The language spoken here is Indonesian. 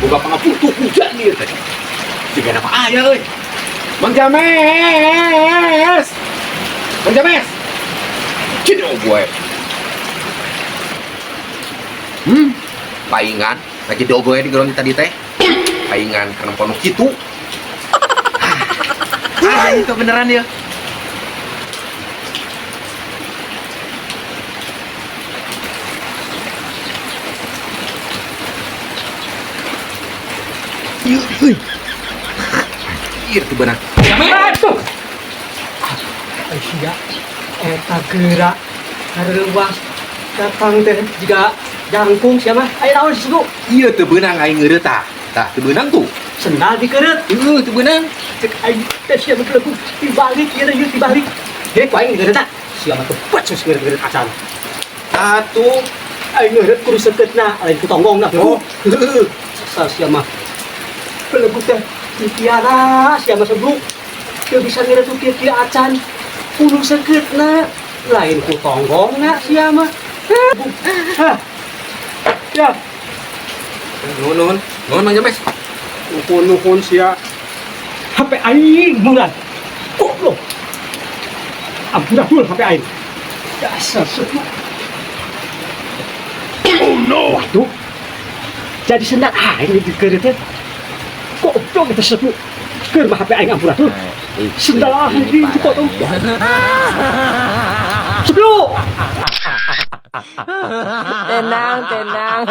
Coba pengaputuh hujan nih teh. Juga apa ayah euy. Mang James. Mang James. Cino gue. Paingan lagi dogo ya di geron tadi teh. Paingan karena pono kitu. Ah, itu beneran ya. Iya, itu benar. Aduh. Aisyah, eta gerak hareuwas datang teh juga jangkung siapa? Ayo naon situ? Iya, itu benar aing ngeureut tah. Tah, itu benar tuh. Sendal dikeureut. Itu benar. Cek aing teh siapa keleku dibalik ieu ieu dibalik. He ku aing ngeureut tah. Siapa tepet sus ngeureut acan. Atuh aing ngeureut kudu sekeutna lain ku tonggongna. Oh, heuh. Sia mah. Pelegu teh tiara siapa sebluk. Teu bisa ngeureut kieu acan. Kudu sekeutna lain ku tonggongna sia mah. Hah. Ya, Nuhun Mang James. nuhun sia. HP aing bulan. Goblok. Ampuradul HP aing. Dasar sebluk. Oh no. Waduh. Jadi sendak aing dikeureut teh. Goblok eta sebluk. Keur mah HP aing ampuradul. Sendal aing dipotong. Sebluk. Tenang, tenang.